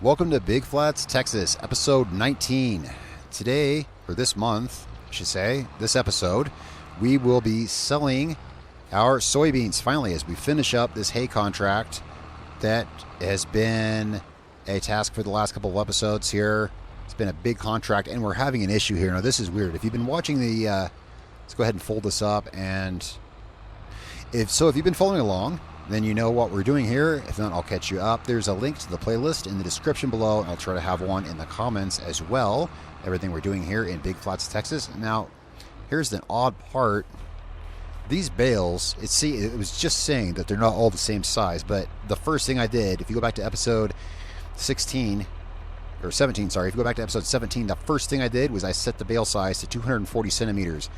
Welcome to Big Flats, Texas, episode 19. Today, or this month, I should say, this episode, we will be selling our soybeans finally as we finish up this hay contract that has been a task for the last couple of episodes here. It's been a big contract, and we're having an issue here. Now, this is weird. If you've been watching the, let's go ahead and fold this up, and if you've been following along, then you know what we're doing here. If not, I'll catch you up. There's a link to the playlist in the description below. I'll try to have one in the comments as well. Everything we're doing here in Big Flats, Texas. Now, here's the odd part. These bales, it was just saying that they're not all the same size, but the first thing I did, if you go back to episode 16, or 17, sorry, if you go back to episode 17, the first thing I did was I set the bale size to 240 centimeters.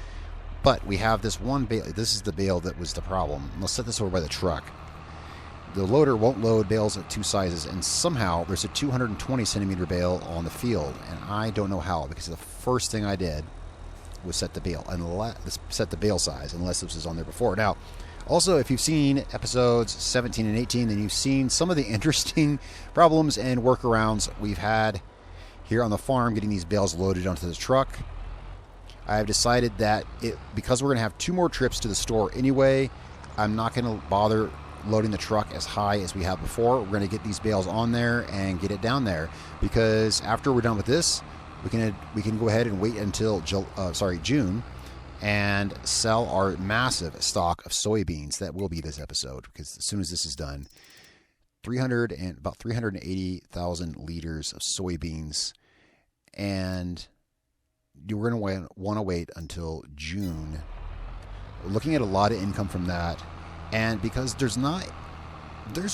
But we have this one bale. This is the bale that was the problem. Let's set this over by the truck. The loader won't load bales at two sizes, and somehow there's a 220 centimeter bale on the field, and I don't know how, because the first thing I did was set the bale size, unless this was on there before. Now, also, if you've seen episodes 17 and 18, then you've seen some of the interesting problems and workarounds we've had here on the farm getting these bales loaded onto the truck. I've decided that because we're going to have two more trips to the store anyway, I'm not going to bother loading the truck as high as we have before. We're going to get these bales on there and get it down there, because after we're done with this, we can go ahead and wait until June and sell our massive stock of soybeans. That will be this episode, because as soon as this is done, about 380,000 liters of soybeans, and we're going to want to wait until June. We're looking at a lot of income from that, and because there's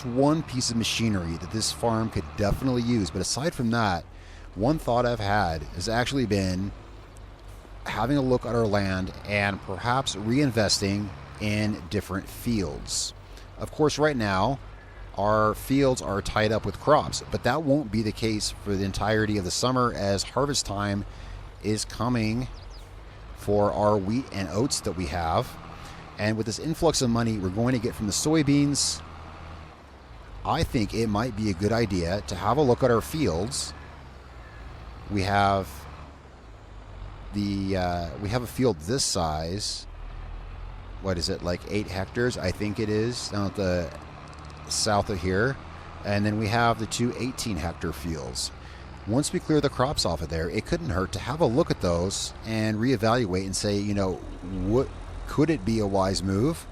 one piece of machinery that this farm could definitely use, but aside from that, one thought I've had has actually been having a look at our land and perhaps reinvesting in different fields. Of course, right now, our fields are tied up with crops, but that won't be the case for the entirety of the summer, as harvest time is coming for our wheat and oats that we have. And with this influx of money we're going to get from the soybeans, I think it might be a good idea to have a look at our fields. We have a field this size. What is it, like 8 hectares? I think it is, down at the south of here. And then we have the two 18-hectare fields. Once we clear the crops off of there, it couldn't hurt to have a look at those and reevaluate and say, what could it be a wise move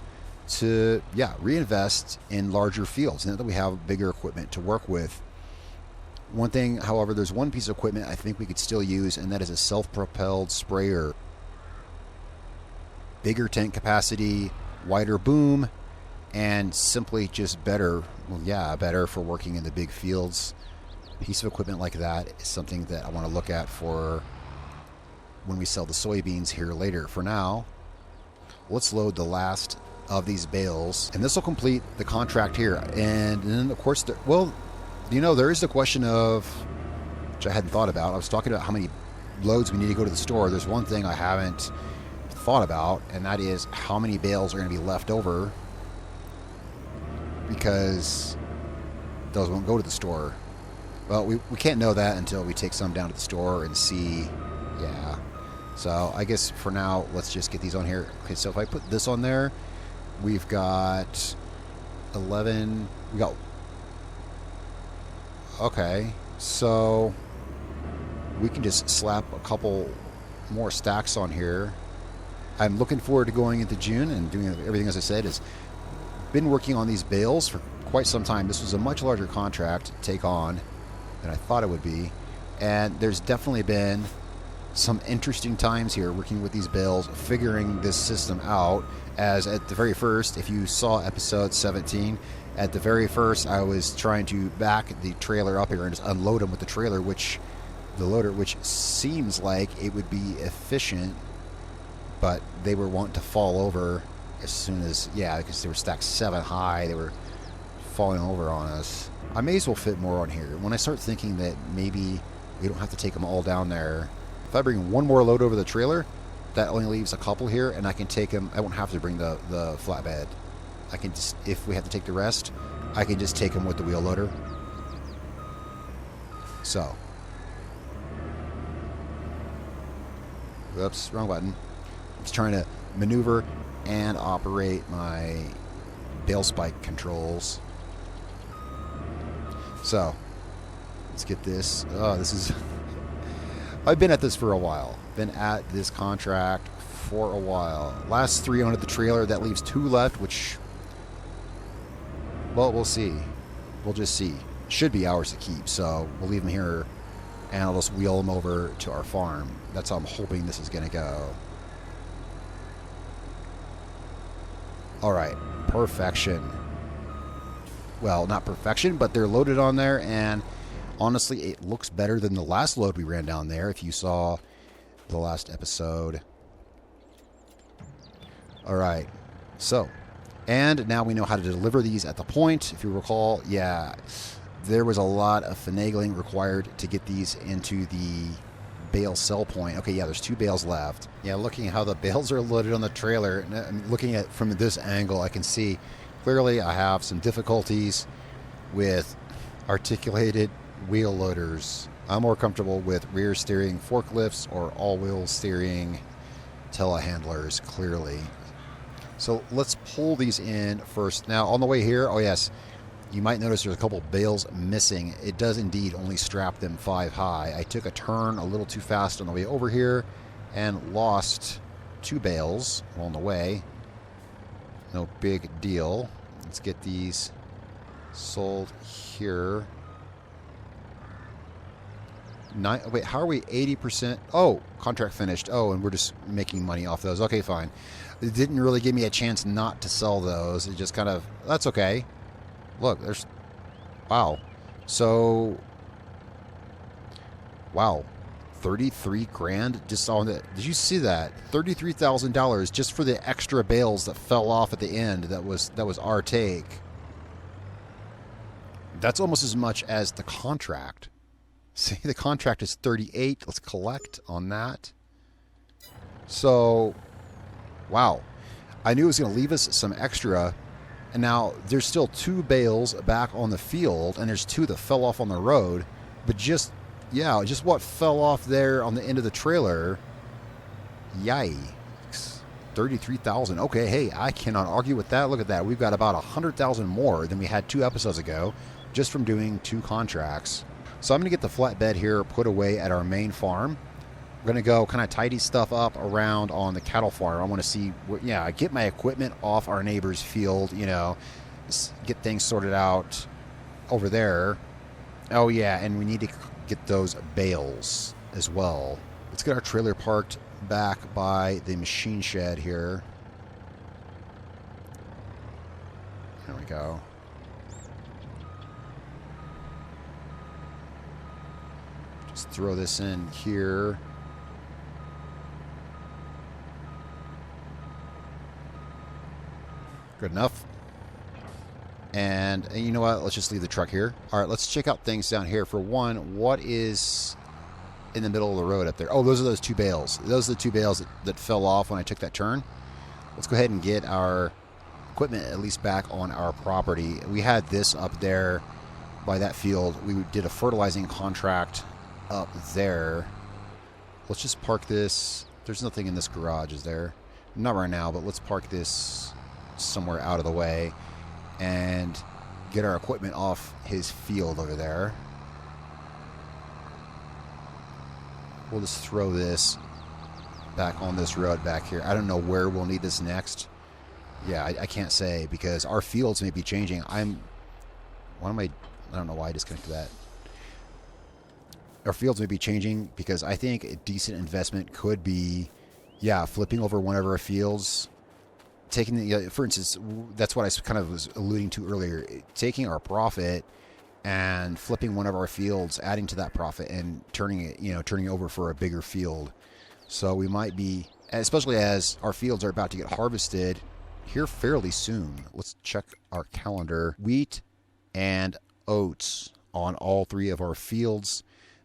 to, reinvest in larger fields now that we have bigger equipment to work with. One thing, however, there's one piece of equipment I think we could still use, and that is a self-propelled sprayer. Bigger tank capacity, wider boom, and simply just better for working in the big fields. Piece of equipment like that is something that I want to look at for when we sell the soybeans here later. For now, let's load the last of these bales, and this will complete the contract here. And then, of course, there is the question of, which I hadn't thought about. I was talking about how many loads we need to go to the store. There's one thing I haven't thought about, and that is how many bales are going to be left over, because those won't go to the store. Well, we can't know that until we take some down to the store and see. Yeah. So I guess for now, let's just get these on here. Okay, so if I put this on there, we've got 11. Okay, so we can just slap a couple more stacks on here. I'm looking forward to going into June and doing everything, as I said, is been working on these bales for quite some time. This was a much larger contract to take on than I thought it would be, and there's definitely been some interesting times here working with these bales, figuring this system out. As at the very first, if you saw episode 17, at the very first I was trying to back the trailer up here and just unload them with the loader, which seems like it would be efficient, but they were wanting to fall over as soon as, because they were stacked 7 high, they were falling over on us. I may as well fit more on here. When I start thinking that maybe we don't have to take them all down there, if I bring one more load over the trailer, that only leaves a couple here, and I can take them. I won't have to bring the flatbed. I can just, if we have to take the rest, I can just take them with the wheel loader. So, whoops, wrong button. I'm just trying to maneuver and operate my bale spike controls. So, let's get this. Oh, this is... I've been at this for a while. Been at this contract for a while. Last 3 on the trailer. That leaves 2 left, which... Well, we'll see. We'll just see. Should be ours to keep, so we'll leave them here, and I'll just wheel them over to our farm. That's how I'm hoping this is going to go. All right. Perfection. Well, not perfection, but they're loaded on there, and honestly, it looks better than the last load we ran down there, if you saw the last episode. All right. So, and now we know how to deliver these at the point. If you recall, yeah, there was a lot of finagling required to get these into the bale sell point. Okay, yeah, there's 2 bales left. Yeah, looking at how the bales are loaded on the trailer, and looking at from this angle, I can see clearly I have some difficulties with articulated wheel loaders. I'm more comfortable with rear steering forklifts or all-wheel steering telehandlers, clearly. So let's pull these in first. Now, on the way here, oh yes, you might notice there's a couple bales missing. It does indeed only strap them 5 high. I took a turn a little too fast on the way over here and lost 2 bales along the way. No big deal. Let's get these sold here. Wait, how are we 80%? Oh, contract finished. Oh, and we're just making money off those. Okay, fine. It didn't really give me a chance not to sell those. It just kind of, that's okay. Look, there's, wow. So, wow, 33 grand just on the, did you see that? $33,000 just for the extra bales that fell off at the end. That was our take. That's almost as much as the contract. See, the contract is 38. Let's collect on that. So, wow. I knew it was going to leave us some extra. And now there's still 2 bales back on the field, and there's 2 that fell off on the road. But just, yeah, just what fell off there on the end of the trailer. Yikes. 33,000. Okay, hey, I cannot argue with that. Look at that. We've got about 100,000 more than we had 2 episodes ago just from doing 2 contracts. So I'm going to get the flatbed here put away at our main farm. I'm going to go kind of tidy stuff up around on the cattle farm. I want to see, yeah, get my equipment off our neighbor's field, you know, get things sorted out over there. Oh, yeah, and we need to get those bales as well. Let's get our trailer parked back by the machine shed here. There we go. Just throw this in here. Good enough. And you know what? Let's just leave the truck here. All right, let's check out things down here. For one, what is in the middle of the road up there? Oh, those are those 2 bales. Those are the 2 bales that fell off when I took that turn. Let's go ahead and get our equipment at least back on our property. We had this up there by that field. We did a fertilizing contract up there. Let's just park this. There's nothing in this garage, is there? Not right now, but let's park this somewhere out of the way and get our equipment off his field over there. We'll just throw this back on this road back here. I don't know where we'll need this next. Yeah, I can't say because our fields may be changing. I don't know why I disconnected that. Our fields may be changing because I think a decent investment could be, yeah, flipping over one of our fields, taking the, for instance, that's what I kind of was alluding to earlier, taking our profit and flipping one of our fields, adding to that profit and turning it over for a bigger field. So we might be, especially as our fields are about to get harvested here fairly soon. Let's check our calendar. Wheat and oats on all 3 of our fields.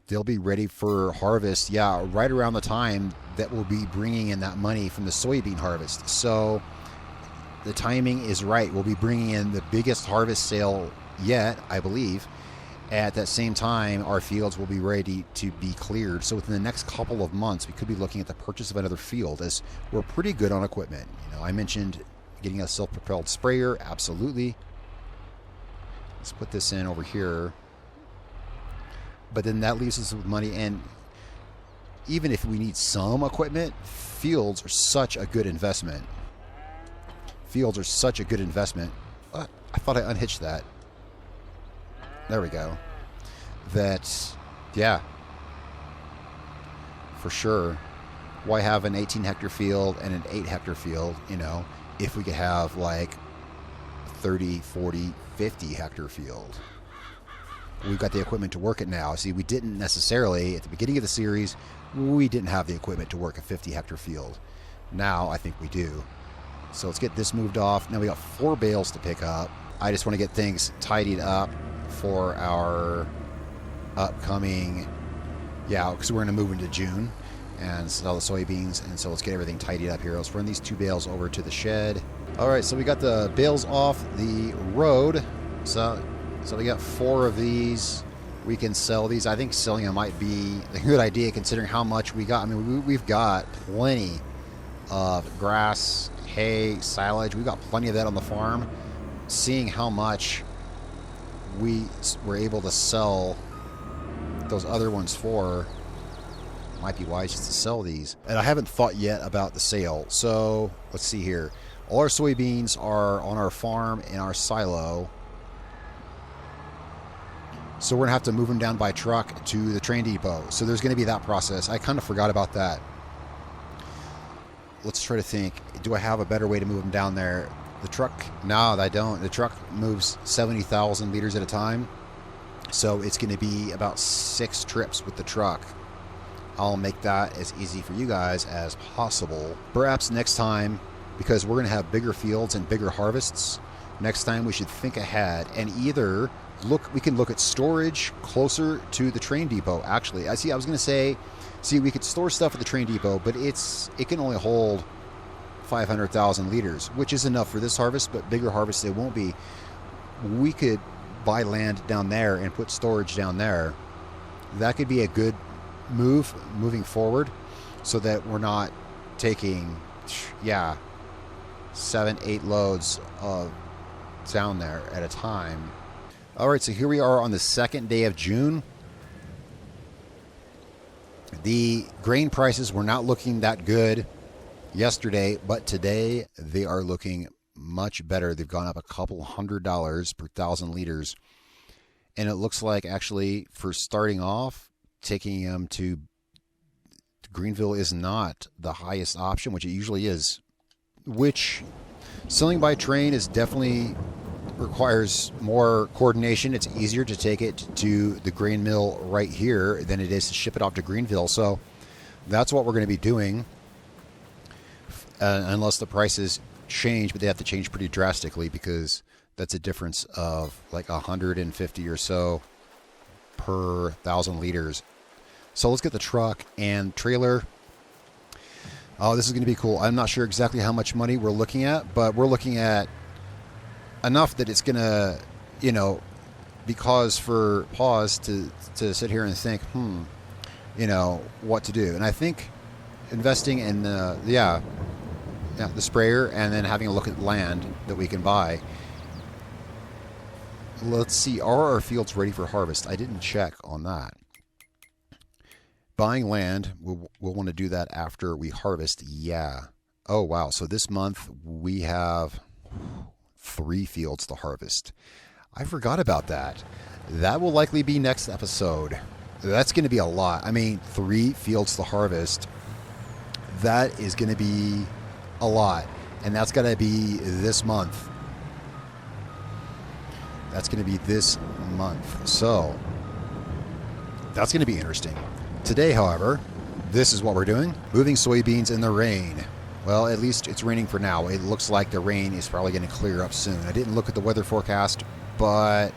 They'll be ready for harvest, yeah, right around the time that we'll be bringing in that money from the soybean harvest. So the timing is right. We'll be bringing in the biggest harvest sale yet, I believe, At that same time, our fields will be ready to be cleared. So within the next couple of months, we could be looking at the purchase of another field, as we're pretty good on equipment. You know, I mentioned getting a self-propelled sprayer. Absolutely. Let's put this in over here. But then that leaves us with money. And even if we need some equipment, fields are such a good investment. Fields are such a good investment. I thought I unhitched that. There we go. That, yeah, for sure. Why have an 18 hectare field and an 8 hectare field, you know, if we could have like 30, 40, 50 hectare field? We've got the equipment to work it now. See, we didn't necessarily, at the beginning of the series, we didn't have the equipment to work a 50 hectare field. Now I think we do. So let's get this moved off. Now we got 4 bales to pick up. I just want to get things tidied up for our upcoming, because we're going to move into June and sell the soybeans, and so let's get everything tidied up here. Let's run these 2 bales over to the shed. All right, so we got the bales off the road. So we got 4 of these. We can sell these. I think selling them might be a good idea considering how much we got. I mean, we've got plenty of grass, hay, silage. We've got plenty of that on the farm. Seeing how much we were able to sell those other ones for, might be wise just to sell these. And I haven't thought yet about the sale. So let's see here. All our soybeans are on our farm in our silo. So we're going to have to move them down by truck to the train depot. So there's going to be that process. I kind of forgot about that. Let's try to think. Do I have a better way to move them down there? The truck? No, I don't. The truck moves 70,000 liters at a time. So it's going to be about 6 trips with the truck. I'll make that as easy for you guys as possible. Perhaps next time, because we're going to have bigger fields and bigger harvests, next time we should think ahead and either we can look at storage closer to the train depot. Actually, I was going to say, we could store stuff at the train depot, but it can only hold 500,000 liters, which is enough for this harvest, but bigger harvests it won't be. We could buy land down there and put storage down there. That could be a good move moving forward, so that we're not taking 7-8 loads of down there at a time. All right, so here we are on the 2nd day of June. The grain prices were not looking that good yesterday, but today they are looking much better. They've gone up a couple $100 per 1,000 liters. And it looks like, actually, for starting off, taking them to Greenville is not the highest option, which it usually is. Which selling by train is definitely requires more coordination. It's easier to take it to the grain mill right here than it is to ship it off to Greenville. So that's what we're going to be doing, unless the prices change, but they have to change pretty drastically, because that's a difference of like 150 or so per 1,000 liters. So let's get the truck and trailer. Oh, this is going to be cool. I'm not sure exactly how much money we're looking at, but we're looking at enough that it's going to, be cause for pause to sit here and think, what to do. And I think investing in the sprayer, and then having a look at land that we can buy. Let's see, are our fields ready for harvest? I didn't check on that. Buying land, we'll want to do that after we harvest. Yeah. Oh, wow. So this month we have 3 fields to harvest. I forgot about that. That will likely be next episode. That's going to be a lot. I mean, 3 fields to harvest. That is going to be a lot. And that's got to be this month. That's going to be this month. So that's going to be interesting. Today, however, this is what we're doing. Moving soybeans in the rain. Well, at least it's raining for now. It looks like the rain is probably going to clear up soon. I didn't look at the weather forecast, but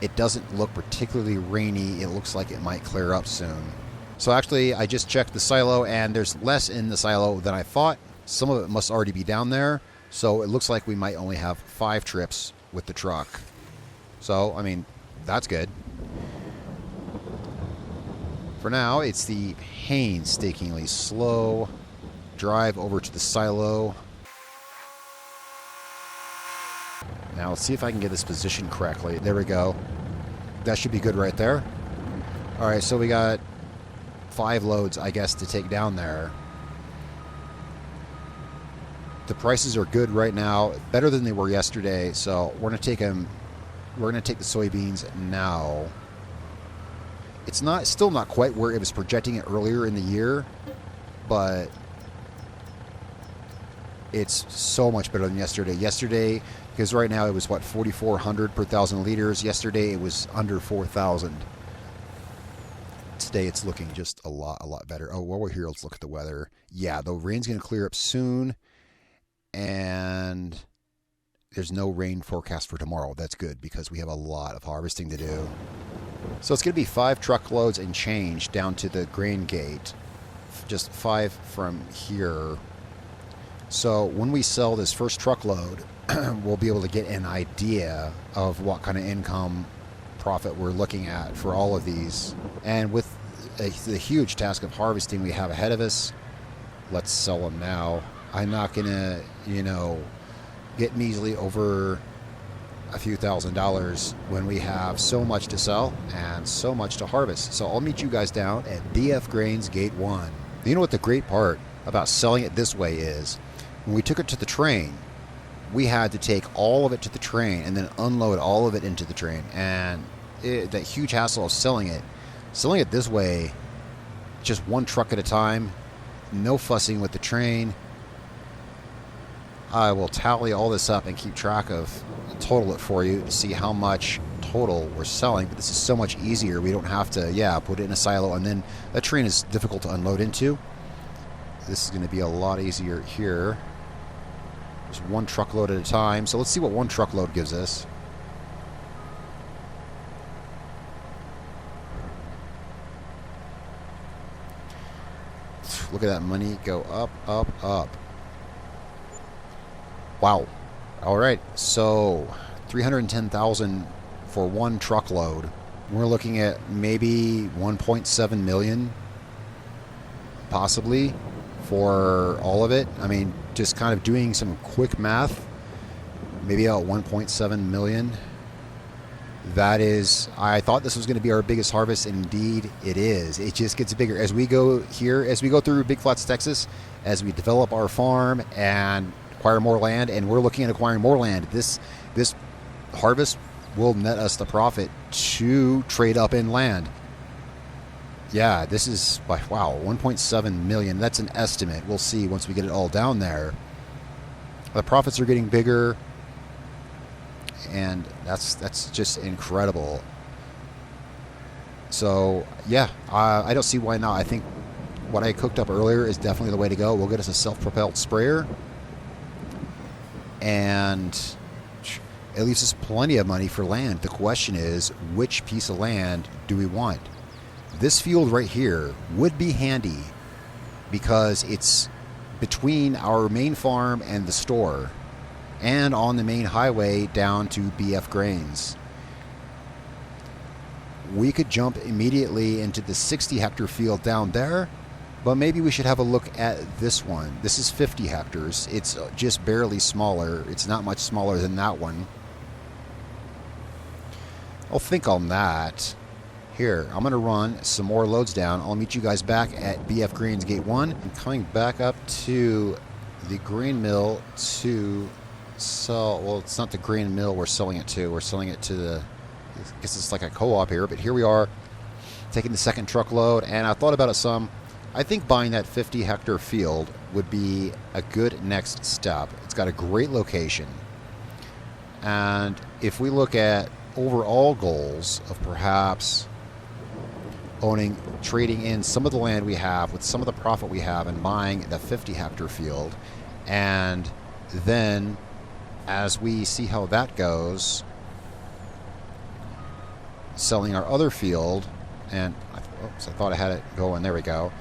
it doesn't look particularly rainy. It looks like it might clear up soon. So actually, I just checked the silo, and there's less in the silo than I thought. Some of it must already be down there. So it looks like we might only have 5 trips with the truck. So, I mean, that's good. For now, it's the painstakingly slow drive over to the silo. Now let's see if I can get this position correctly. There we go. That should be good right there. All right, so we got 5 loads, I guess, to take down there. The prices are good right now, better than they were yesterday. So we're gonna take them. We're gonna take the soybeans now. It's still not quite where it was projecting it earlier in the year, but it's so much better than yesterday. Yesterday, because right now it was what, 4,400 per 1,000 liters. Yesterday it was under 4,000. Today it's looking just a lot better. Oh, while we're here, let's look at the weather. Yeah, the rain's going to clear up soon, and there's no rain forecast for tomorrow. That's good because we have a lot of harvesting to do. So it's going to be 5 truckloads and change down to the grain gate. Just 5 from here. So when we sell this first truckload, we'll be able to get an idea of what kind of income profit we're looking at for all of these. And with the huge task of harvesting we have ahead of us, let's sell them now. I'm not going to, get measly over a few $1,000s when we have so much to sell and so much to harvest. So I'll meet you guys down at BF Grains Gate 1. You know what the great part about selling it this way is? When we took it to the train, we had to take all of it to the train and then unload all of it into the train. And that huge hassle of selling it this way, just one truck at a time, no fussing with the train. I will tally all this up and keep track of, total it for you to see how much total we're selling. But this is so much easier. We don't have to, put it in a silo, and then that train is difficult to unload into. This is going to be a lot easier here. Just one truckload at a time. So let's see what one truckload gives us. Look at that money go up, up, up. Wow. All right. So 310,000 for one truckload. We're looking at maybe 1.7 million possibly for all of it. I mean, just kind of doing some quick math, maybe about 1.7 million. That is, I thought this was going to be our biggest harvest. Indeed, it is. It just gets bigger as we go through Big Flats, Texas, as we develop our farm and acquire more land. And we're looking at acquiring more land. This harvest will net us the profit to trade up in land. Yeah, this is, wow, 1.7 million. That's an estimate. We'll see once we get it all down there. The profits are getting bigger, and that's just incredible. So, yeah, I don't see why not. I think what I cooked up earlier is definitely the way to go. We'll get us a self-propelled sprayer, and it leaves us plenty of money for land. The question is, which piece of land do we want? This field right here would be handy because it's between our main farm and the store and on the main highway down to BF Grains. We could jump immediately into the 60 hectare field down there, but maybe we should have a look at this one. This is 50 hectares. It's just barely smaller. It's not much smaller than that one. I'll think on that. Here, I'm going to run some more loads down. I'll meet you guys back at BF Grains Gate 1. I'm coming back up to the grain mill to sell. Well, it's not the grain mill we're selling it to. We're selling it to the, I guess it's like a co-op here. But here we are, taking the second truckload. And I thought about it some. I think buying that 50 hectare field would be a good next step. It's got a great location. And if we look at overall goals of perhaps trading in some of the land we have with some of the profit we have and buying the 50 hectare field, and then as we see how that goes, selling our other field, and I thought I had it going, there we go.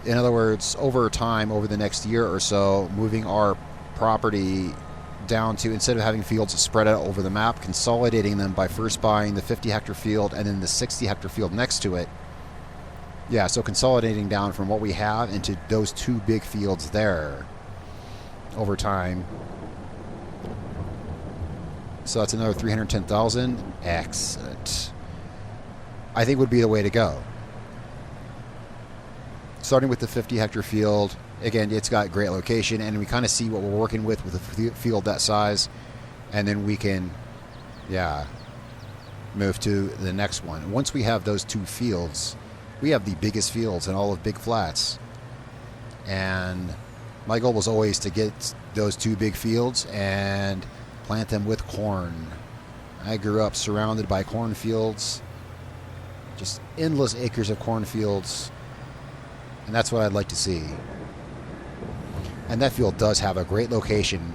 In other words, over time, over the next year or so, moving our property down to, instead of having fields spread out over the map, consolidating them by first buying the 50 hectare field and then the 60 hectare field next to it, Yeah, so consolidating down from what we have into those two big fields there over time. So that's another 310,000. Excellent. I think would be the way to go. Starting with the 50 hectare field. Again, it's got great location, and we kind of see what we're working with a field that size, and then we can, move to the next one. Once we have those two fields, we have the biggest fields in all of Big Flats. And my goal was always to get those two big fields and plant them with corn. I grew up surrounded by cornfields, just endless acres of cornfields, and that's what I'd like to see. And that field does have a great location.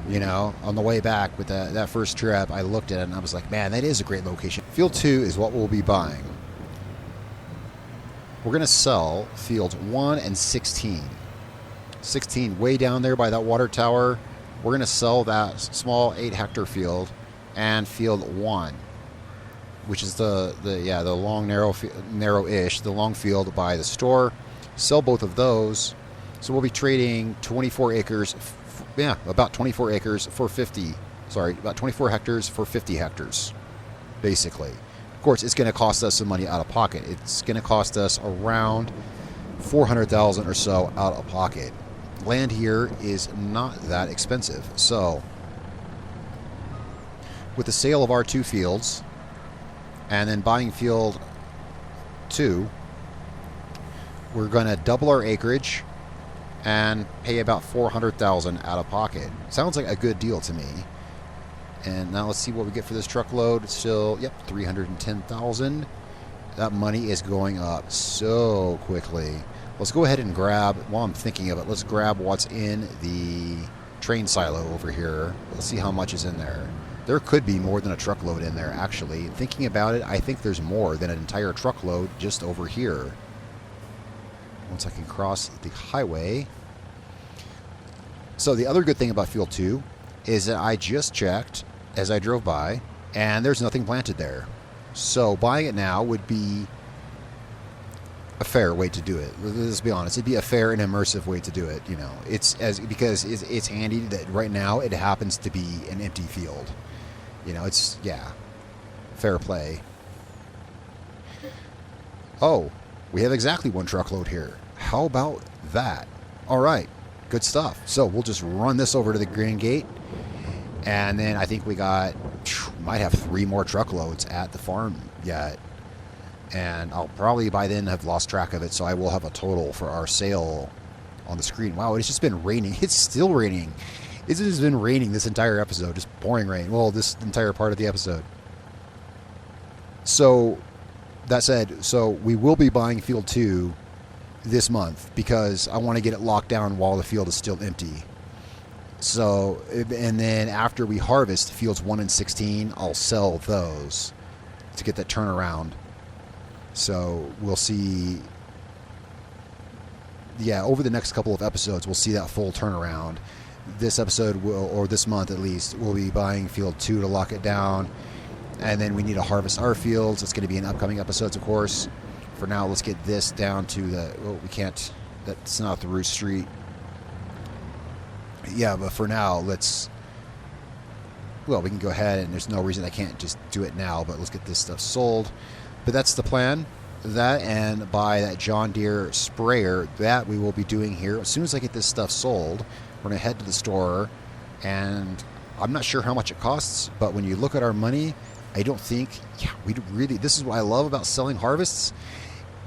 You know, on the way back with that first trip, I looked at it and I was like, man, that is a great location. Field 2 is what we'll be buying. We're going to sell fields 1 and 16. 16 way down there by that water tower. We're going to sell that small 8 hectare field, and field 1, which is the long narrow-ish, the long field by the store. Sell both of those. So we'll be trading 24 acres, about 24 acres for 24 hectares for 50 hectares, basically. Of course, it's going to cost us some money out of pocket. It's going to cost us around $400,000 or so out of pocket. Land here is not that expensive. So, with the sale of our 2 fields, and then buying field 2, we're going to double our acreage and pay about $400,000 out of pocket. Sounds like a good deal to me. And now let's see what we get for this truckload. It's still, $310,000. That money is going up so quickly. Let's go ahead and grab, while I'm thinking of it, let's grab what's in the train silo over here. Let's see how much is in there. There could be more than a truckload in there, actually. Thinking about it, I think there's more than an entire truckload just over here. Once I can cross the highway. So the other good thing about Field 2 is that I just checked as I drove by, and there's nothing planted there. So buying it now would be a fair way to do it. Let's be honest. It'd be a fair and immersive way to do it. You know, because it's handy that right now it happens to be an empty field. You know, it's, fair play. Oh, we have exactly 1 truckload here. How about that? All right, good stuff. So we'll just run this over to the grain gate, and then I think we might have 3 more truckloads at the farm yet. And I'll probably by then have lost track of it, so I will have a total for our sale on the screen. Wow, it's just been raining. It's still raining. It has been raining this entire episode, just pouring rain. Well, this entire part of the episode. So, that said, so we will be buying Field 2 this month because I want to get it locked down while the field is still empty. So, and then after we harvest Fields 1 and 16, I'll sell those to get that turnaround. So we'll see, over the next couple of episodes, we'll see that full turnaround. This episode or this month at least, we'll be buying Field 2 to lock it down. And then we need to harvest our fields. It's going to be in upcoming episodes, of course. For now, let's get this down to we can't, that's not the route street. Yeah, but for now, we can go ahead, and there's no reason I can't just do it now, but let's get this stuff sold. But that's the plan. That and buy that John Deere sprayer that we will be doing here. As soon as I get this stuff sold, we're going to head to the store, and I'm not sure how much it costs, but when you look at our money, I don't think, this is what I love about selling harvests.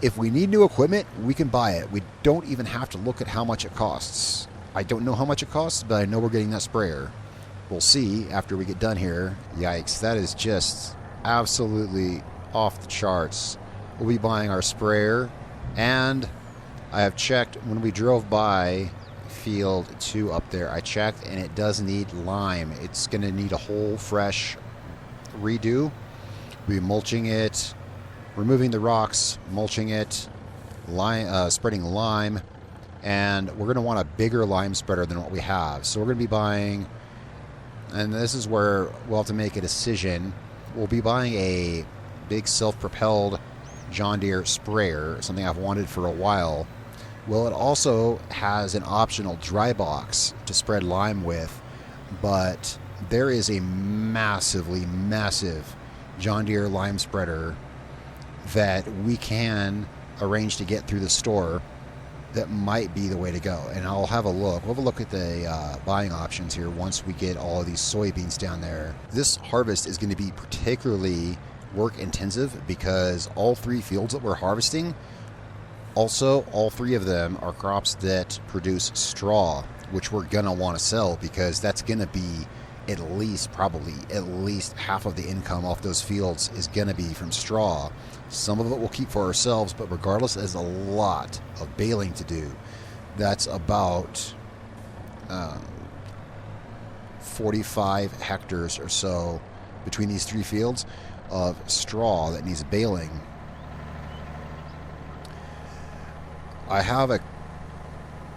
If we need new equipment, we can buy it. We don't even have to look at how much it costs. I don't know how much it costs, but I know we're getting that sprayer. We'll see after we get done here. Yikes, that is just absolutely off the charts. We'll be buying our sprayer, and I have checked when we drove by Field 2 up there. I checked, and it does need lime. It's going to need a whole fresh redo. We'll be mulching it, removing the rocks, mulching it, spreading lime, and we're going to want a bigger lime spreader than what we have. So we're going to be buying, and this is where we'll have to make a decision. We'll be buying a big self-propelled John Deere sprayer, something I've wanted for a while. Well, it also has an optional dry box to spread lime with, but there is a massive John Deere lime spreader that we can arrange to get through the store that might be the way to go. And I'll have a look. We'll have a look at the buying options here once we get all of these soybeans down there. This harvest is going to be particularly work intensive because all 3 fields that we're harvesting, also all 3 of them are crops that produce straw, which we're going to want to sell because that's going to be probably at least half of the income off those fields is going to be from straw. Some of it we'll keep for ourselves, but regardless, there's a lot of baling to do. That's about 45 hectares or so between these 3 fields of straw that needs baling. I have an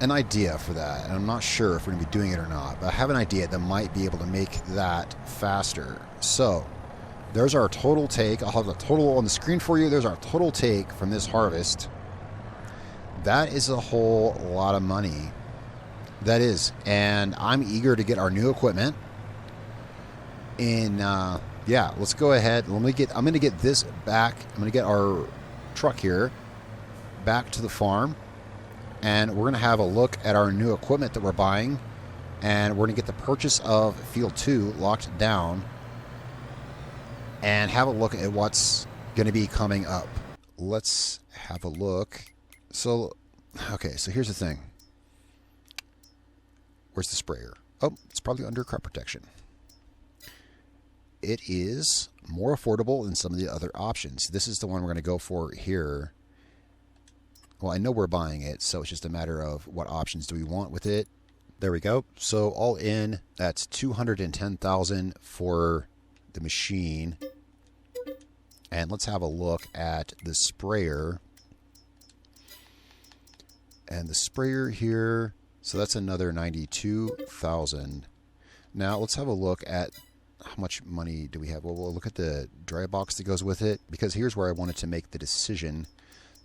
idea for that, and I'm not sure if we're going to be doing it or not, but I have an idea that might be able to make that faster. So there's our total take. I'll have the total on the screen for you. There's our total take from this harvest. That is a whole lot of money. That is. And I'm eager to get our new equipment. And yeah, let's go ahead. I'm going to get this back. I'm going to get our truck here back to the farm. And we're going to have a look at our new equipment that we're buying. And we're going to get the purchase of Field 2 locked down. And have a look at what's going to be coming up. Let's have a look. So, okay, so here's the thing. Where's the sprayer? Oh, it's probably under crop protection. It is more affordable than some of the other options. This is the one we're going to go for here. Well, I know we're buying it, so it's just a matter of what options do we want with it. There we go. So all in, that's $210,000 for the machine. And let's have a look at the sprayer. And the sprayer here, so that's another $92,000. Now let's have a look at how much money do we have. Well, we'll look at the dry box that goes with it, because here's where I wanted to make the decision.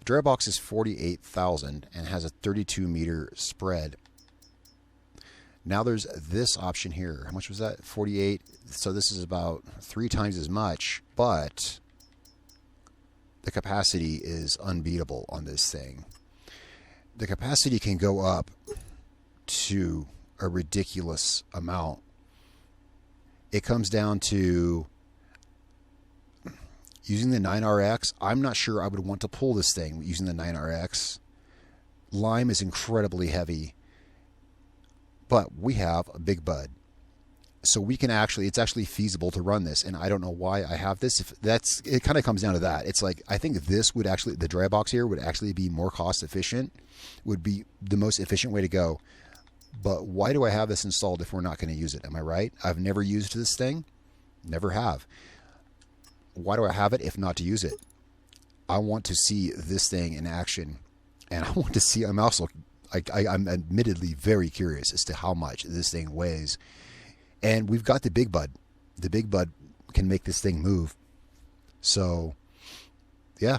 The dry box is $48,000 and has a 32-meter spread. Now there's this option here. How much was that? 48. So this is about 3 times as much, but the capacity is unbeatable on this thing. The capacity can go up to a ridiculous amount. It comes down to using the 9RX. I'm not sure I would want to pull this thing using the 9RX. Lime is incredibly heavy, but we have a big bud. So we can it's actually feasible to run this, and I don't know why I have this. It kind of comes down to that. It's like, I think this would actually, the dry box here would actually be more cost efficient, would be the most efficient way to go. But why do I have this installed if we're not going to use it? Am I right? I've never used this thing. Never have. Why do I have it if not to use it? I want to see this thing in action, and I want to see, I'm admittedly very curious as to how much this thing weighs. And we've got the big bud. The big bud can make this thing move. So, yeah.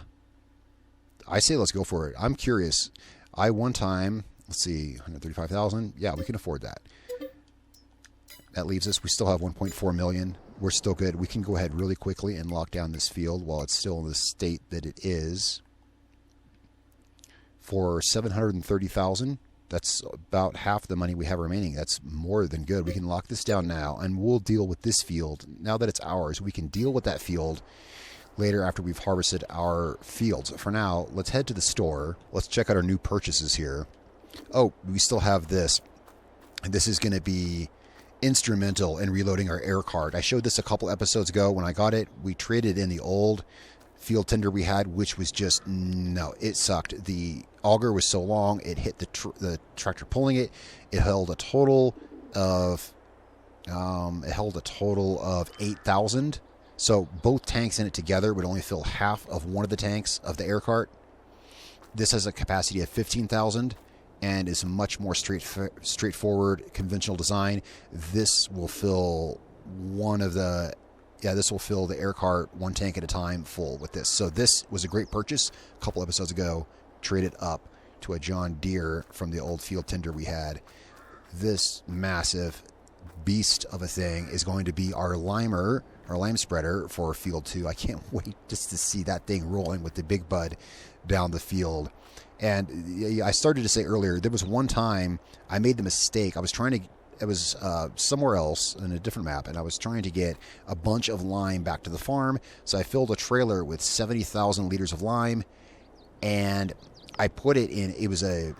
I say let's go for it. I'm curious. One time, let's see, $135,000. Yeah, we can afford that. That leaves us, we still have $1.4 million. We're still good. We can go ahead really quickly and lock down this field while it's still in the state that it is. For $730,000. That's about half the money we have remaining. That's more than good. We can lock this down now, and we'll deal with this field. Now that it's ours, we can deal with that field later after we've harvested our fields. For now, let's head to the store. Let's check out our new purchases here. Oh, we still have this. And this is going to be instrumental in reloading our air cart. I showed this a couple episodes ago. When I got it, we traded in the old field tender we had, which was just, no, it sucked. The auger was so long, it hit the tractor pulling it. It held a total of 8,000. So both tanks in it together would only fill half of one of the tanks of the air cart. This has a capacity of 15,000 and is much more straightforward, conventional design. This will fill one of the Yeah, this will fill the air cart one tank at a time full with this. So this was a great purchase. A couple episodes ago, traded up to a John Deere from the old field tender we had. This massive beast of a thing is going to be our limer, our lime spreader for field 2. I can't wait just to see that thing rolling with the big bud down the field. And I started to say earlier, there was one time I made the mistake. I was trying to, it was somewhere else in a different map, and I was trying to get a bunch of lime back to the farm. So I filled a trailer with 70,000 liters of lime, and I put it in, it was a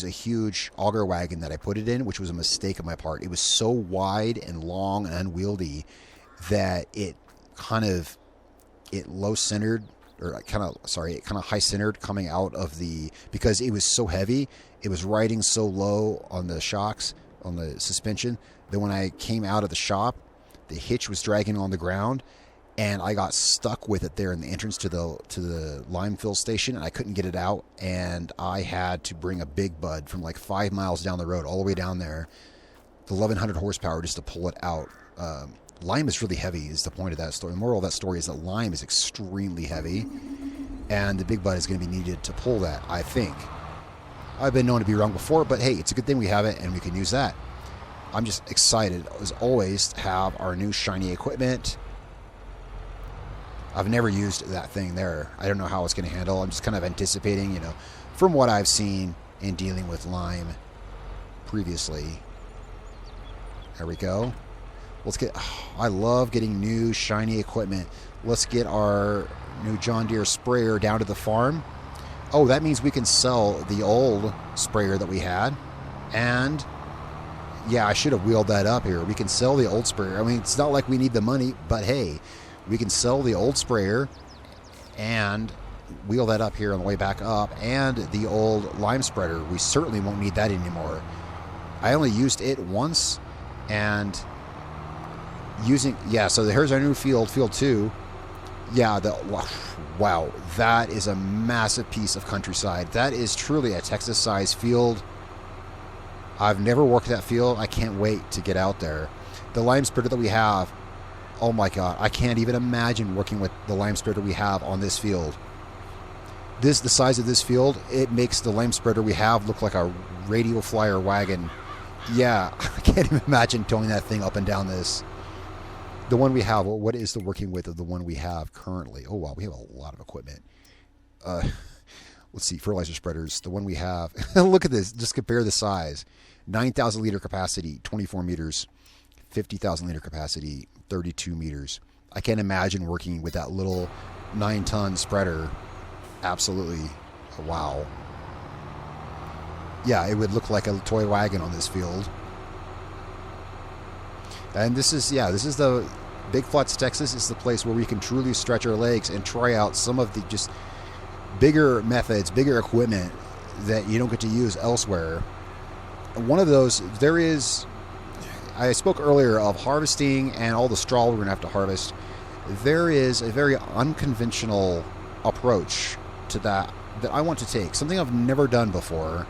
huge auger wagon that I put it in, which was a mistake on my part. It was so wide and long and unwieldy that it low centered, or it kind of high centered coming out of because it was so heavy. It was riding so low on the shocks, on the suspension, that when I came out of the shop, the hitch was dragging on the ground, and I got stuck with it there in the entrance to the lime fill station, and I couldn't get it out, and I had to bring a big bud from like 5 miles down the road all the way down there, the 1,100 horsepower, just to pull it out. Lime is really heavy is the point of that story. The moral of that story is that lime is extremely heavy, and the big bud is going to be needed to pull that, I think. I've been known to be wrong before, but hey, it's a good thing we have it, and we can use that. I'm just excited, as always, to have our new shiny equipment. I've never used that thing there. I don't know how it's going to handle. I'm just kind of anticipating, from what I've seen in dealing with lime previously. There we go. Let's get, I love getting new shiny equipment. Let's get our new John Deere sprayer down to the farm. Oh, that means we can sell the old sprayer that we had. And yeah, I should have wheeled that up here. We can sell the old sprayer. I mean, it's not like we need the money, but hey, we can sell the old sprayer and wheel that up here on the way back up, and the old lime spreader. We certainly won't need that anymore. I only used it once, and so here's our new field 2. Yeah, wow, that is a massive piece of countryside. That is truly a Texas-sized field. I've never worked that field. I can't wait to get out there. The lime spreader that we have, oh my God, I can't even imagine working with the lime spreader we have on this field. The size of this field, it makes the lime spreader we have look like a radio flyer wagon. Yeah, I can't even imagine towing that thing up and down this. The one we have, what is the working width of the one we have currently? Oh, wow, we have a lot of equipment. Let's see, fertilizer spreaders. The one we have, look at this, just compare the size. 9,000 liter capacity, 24 meters. 50,000 liter capacity, 32 meters. I can't imagine working with that little 9-ton spreader. Absolutely. Wow. Yeah, it would look like a toy wagon on this field. And this is the Big Flats, Texas is the place where we can truly stretch our legs and try out some of the just bigger methods, bigger equipment that you don't get to use elsewhere. One of those, I spoke earlier of harvesting and all the straw we're going to have to harvest. There is a very unconventional approach to that I want to take, something I've never done before.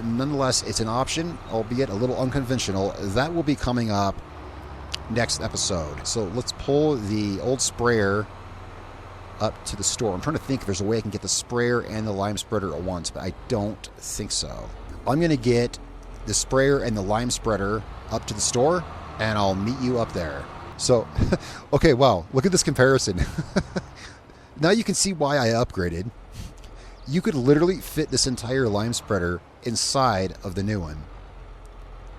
Nonetheless, it's an option, albeit a little unconventional. That will be coming up next episode. So let's pull the old sprayer up to the store. I'm trying to think if there's a way I can get the sprayer and the lime spreader at once, but I don't think so. I'm going to get the sprayer and the lime spreader up to the store, and I'll meet you up there. So, okay, wow, look at this comparison. Now you can see why I upgraded. You could literally fit this entire lime spreader inside of the new one.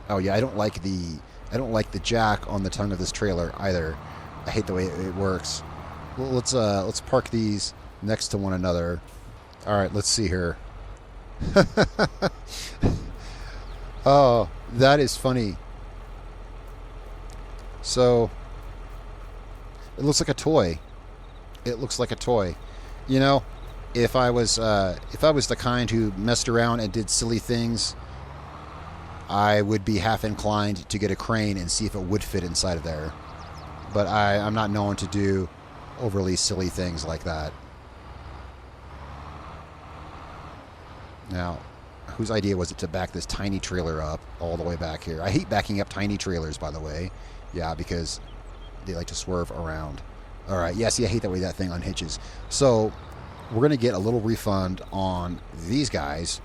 Oh yeah, I don't like the jack on the tongue of this trailer either. I hate the way it works. Well, let's park these next to one another. All right, let's see here. Oh, that is funny. So it looks like a toy. It looks like a toy. If I was the kind who messed around and did silly things, I would be half inclined to get a crane and see if it would fit inside of there. But I'm not known to do overly silly things like that. Now, whose idea was it to back this tiny trailer up all the way back here? I hate backing up tiny trailers, by the way. Yeah, because They like to swerve around. All right, yeah, see, I hate that way that thing unhitches. So we're going to get a little refund on these guys.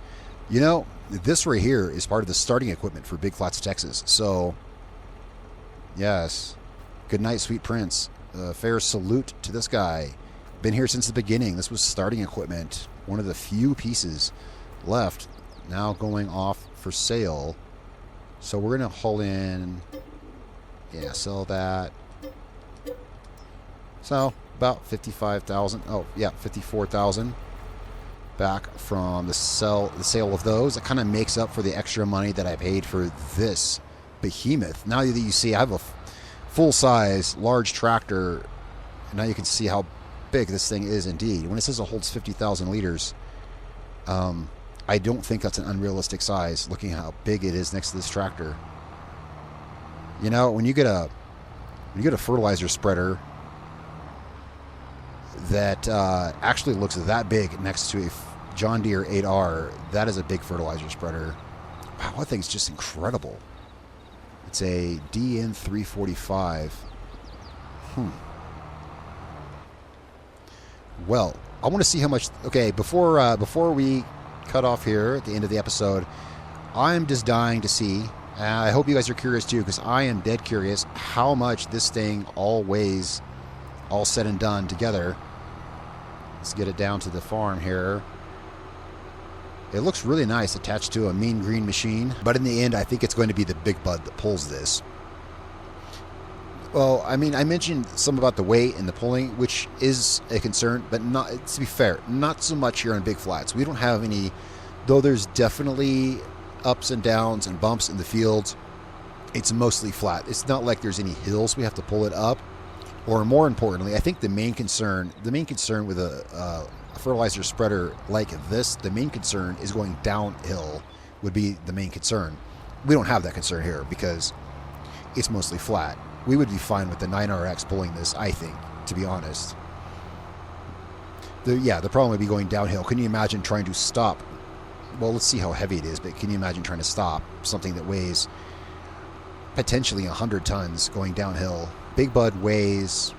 You know, this right here is part of the starting equipment for Big Flats, Texas. So, yes, good night, sweet prince. Fair salute to this guy. Been here since the beginning. This was starting equipment. One of the few pieces left. Now going off for sale. So we're going to haul in. Yeah, sell that. So about 55,000. Oh yeah, 54,000 back from the sale of those. That kind of makes up for the extra money that I paid for this behemoth. Now that you see, I have a full-size large tractor. And now you can see how big this thing is indeed. When it says it holds 50,000 liters, I don't think that's an unrealistic size. Looking at how big it is next to this tractor. You know, when you get a fertilizer spreader that actually looks that big next to a John Deere 8R, that is a big fertilizer spreader. Wow, that thing's just incredible. It's a DN345. Well, I want to see how much. Okay, before we cut off here at the end of the episode, I'm just dying to see. I hope you guys are curious too, because I am dead curious how much this thing all weighs, all said and done together. Let's get it down to the farm here. It looks really nice attached to a mean green machine, but in the end, I think it's going to be the Big Bud that pulls this. Well, I mean, I mentioned some about the weight and the pulling, which is a concern, but not, to be fair, not so much here on Big Flats. We don't have any, though there's definitely ups and downs and bumps in the fields. It's mostly flat. It's not like there's any hills we have to pull it up. Or more importantly, I think the main concern with a fertilizer spreader like this, the main concern is going downhill would be the main concern. We don't have that concern here because it's mostly flat. We would be fine with the 9RX pulling this, I think, to be honest. The problem would be going downhill. Can you imagine trying to stop? Well, let's see how heavy it is, but can you imagine trying to stop something that weighs potentially 100 tons going downhill? Big Bud weighs,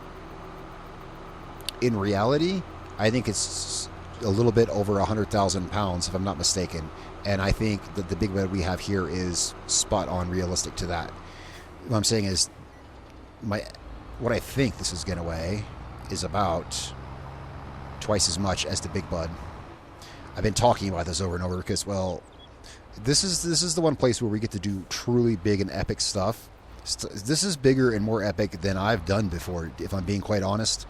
in reality, I think it's a little bit over 100,000 pounds, if I'm not mistaken. And I think that the Big Bud we have here is spot on realistic to that. What I'm saying is, what I think this is going to weigh is about twice as much as the Big Bud. I've been talking about this over and over because, well, this is the one place where we get to do truly big and epic stuff. This is bigger and more epic than I've done before, if I'm being quite honest.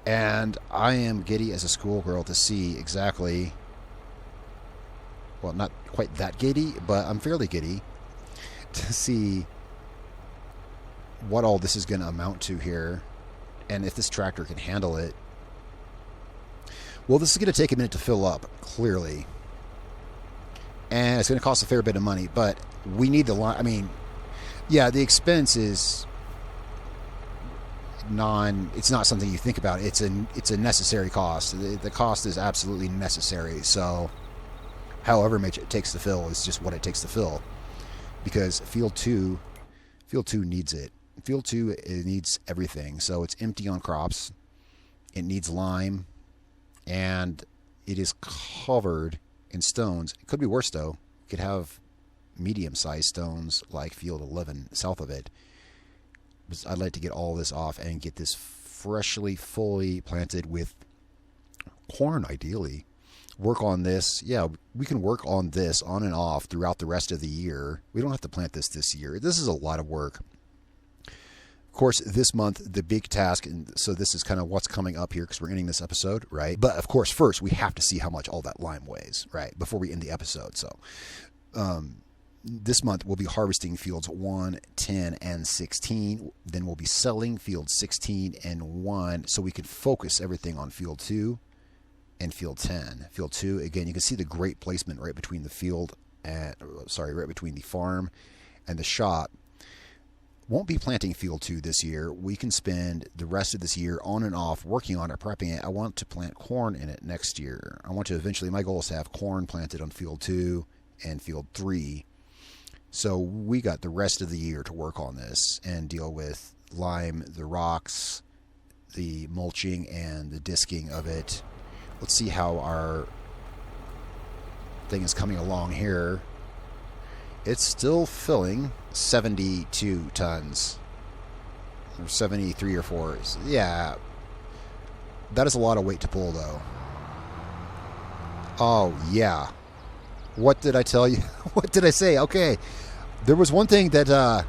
And I am giddy as a schoolgirl to see exactly, well, not quite that giddy, but I'm fairly giddy to see what all this is going to amount to here, and if this tractor can handle it. Well, this is going to take a minute to fill up, clearly. And it's going to cost a fair bit of money, but we need the line. I mean, yeah, the expense is it's not something you think about. It's a necessary cost. The cost is absolutely necessary. So however much it takes to fill is just what it takes to fill, because Field 2 needs it. Field 2, it needs everything. So it's empty on crops. It needs lime, and it is covered in stones. It could be worse, though. It could have medium-sized stones like Field 11 south of it. I'd like to get all this off and get this freshly, fully planted with corn, ideally. Work on this. Yeah, we can work on this on and off throughout the rest of the year. We don't have to plant this year. This is a lot of work. Of course, this month, the big task, and so this is kind of what's coming up here because we're ending this episode, right? But, of course, first, we have to see how much all that lime weighs, right, before we end the episode. So, this month, we'll be harvesting fields 1, 10, and 16. Then we'll be selling fields 16 and 1 so we can focus everything on field 2 and field 10. Field 2, again, you can see the great placement right between the field and, right between the farm and the shop. Won't be planting field 2 this year. We can spend the rest of this year on and off working on it, prepping it. I want to plant corn in it next year. I want to eventually, my goal is to have corn planted on field 2 and field 3. So we got the rest of the year to work on this and deal with lime, the rocks, the mulching, and the disking of it. Let's see how our thing is coming along here. It's still filling 72 tons. Or 73 or 4. Yeah. That is a lot of weight to pull, though. Oh, yeah. What did I tell you? What did I say? Okay. There was one thing that...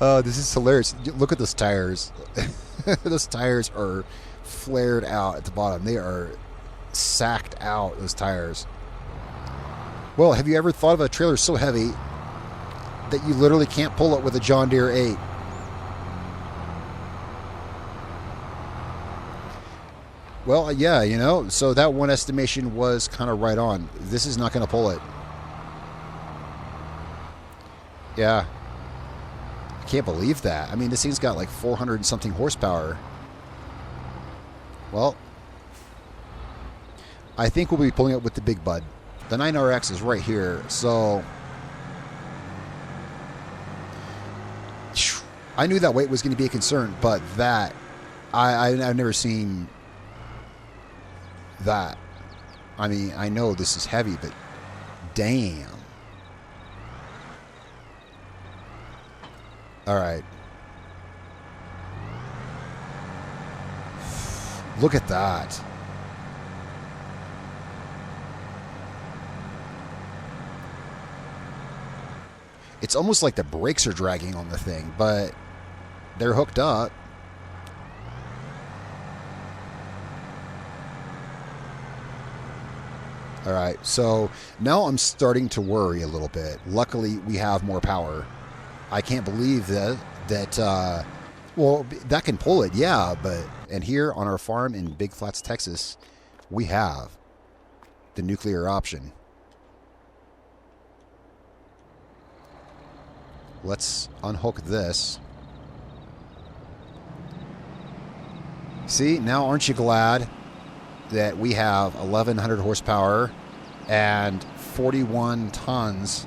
Oh, this is hilarious. Look at those tires. Those tires are flared out at the bottom. They are sacked out, those tires. Well, have you ever thought of a trailer so heavy that you literally can't pull it with a John Deere 8? Well, yeah, you know, so that one estimation was kind of right on. This is not going to pull it. Yeah. I can't believe that. I mean, this thing's got like 400 and something horsepower. Well, I think we'll be pulling it with the big bud. The 9RX is right here, so I knew that weight was going to be a concern, but that I've never seen that. I mean, I know this is heavy, but damn. All right. Look at that. It's almost like the brakes are dragging on the thing, but they're hooked up. All right, so now I'm starting to worry a little bit. Luckily, we have more power. I can't believe that well, that can pull it, yeah, but... And here on our farm in Big Flats, Texas, we have the nuclear option. Let's unhook this. See, now aren't you glad that we have 1,100 horsepower and 41 tons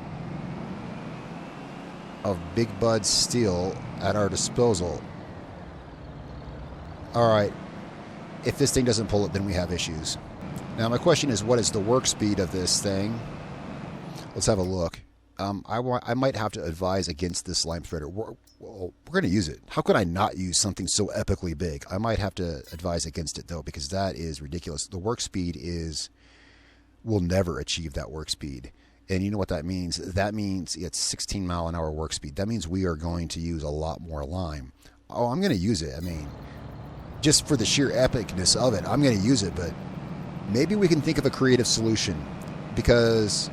of Big Bud steel at our disposal? All right, if this thing doesn't pull it, then we have issues. Now, my question is, what is the work speed of this thing? Let's have a look. I might have to advise against this lime spreader. We're going to use it. How could I not use something so epically big? I might have to advise against it, though, because that is ridiculous. The work speed is... We'll never achieve that work speed. And you know what that means? That means it's 16 mile an hour work speed. That means we are going to use a lot more lime. Oh, I'm going to use it. I mean, just for the sheer epicness of it, I'm going to use it, but maybe we can think of a creative solution because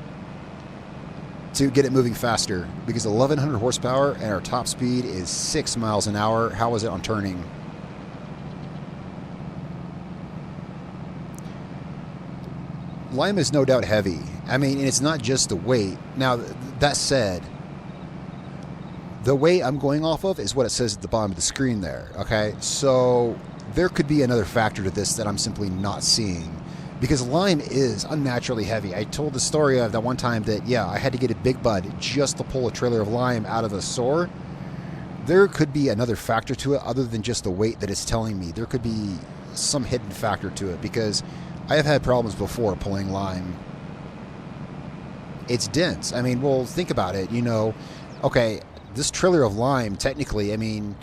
to get it moving faster, because 1,100 horsepower and our top speed is 6 miles an hour. How is it on turning? Lime is no doubt heavy. I mean, and it's not just the weight. Now, that said, the weight I'm going off of is what it says at the bottom of the screen there, okay? So there could be another factor to this that I'm simply not seeing, because lime is unnaturally heavy. I told the story of that one time that, yeah, I had to get a Big Bud just to pull a trailer of lime out of the store. There could be another factor to it other than just the weight that it's telling me. There could be some hidden factor to it, because I have had problems before pulling lime. It's dense. I mean, well, think about it. You know, okay, this trailer of lime, technically, I mean,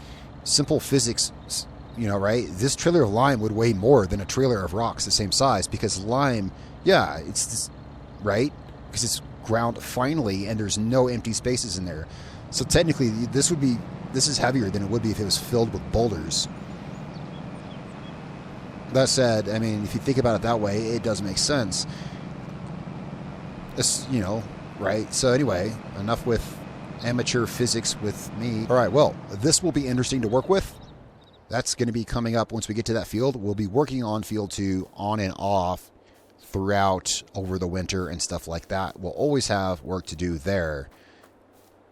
simple physics, you know, right? This trailer of lime would weigh more than a trailer of rocks the same size, because lime, yeah, it's this, right? Because it's ground finely and there's no empty spaces in there. So technically, this is heavier than it would be if it was filled with boulders. That said, I mean, if you think about it that way, it does make sense. It's, you know, right? So anyway, enough with amateur physics with me. All right, well, this will be interesting to work with. That's going to be coming up once we get to that field. We'll be working on field 2 on and off throughout over the winter and stuff like that. We'll always have work to do there.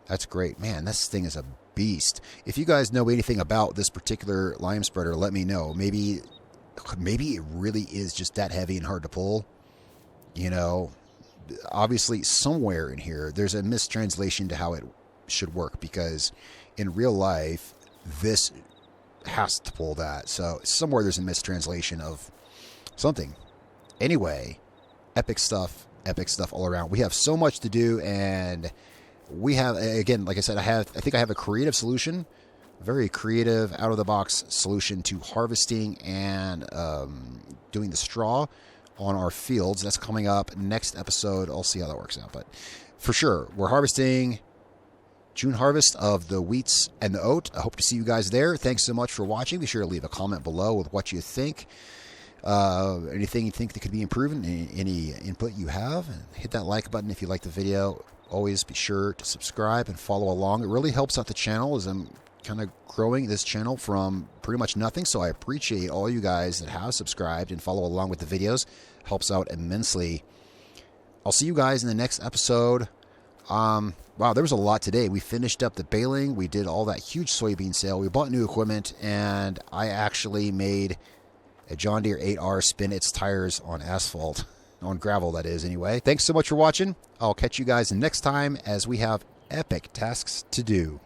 That's great. Man, this thing is a beast. If you guys know anything about this particular lime spreader, let me know. Maybe it really is just that heavy and hard to pull. You know, obviously somewhere in here there's a mistranslation to how it should work, because in real life this has to pull that. So somewhere there's a mistranslation of something. Anyway, epic stuff all around. We have so much to do, and we have, again, like I said, I think I have a creative solution, very creative, out of the box solution to harvesting and doing the straw on our fields. That's coming up next episode. I'll see how that works out, but for sure, we're harvesting June harvest of the wheats and the oat. I hope to see you guys there. Thanks so much for watching. Be sure to leave a comment below with what you think. Anything you think that could be improved, any input you have, and hit that like button if you like the video. Always be sure to subscribe and follow along. It really helps out the channel, as I'm kind of growing this channel from pretty much nothing. So I appreciate all you guys that have subscribed and follow along with the videos. Helps out immensely. I'll see you guys in the next episode. Wow, there was a lot today. We finished up the baling. We did all that huge soybean sale. We bought new equipment, and I actually made a John Deere 8R spin its tires on asphalt, on gravel that is anyway. Thanks so much for watching. I'll catch you guys next time as we have epic tasks to do.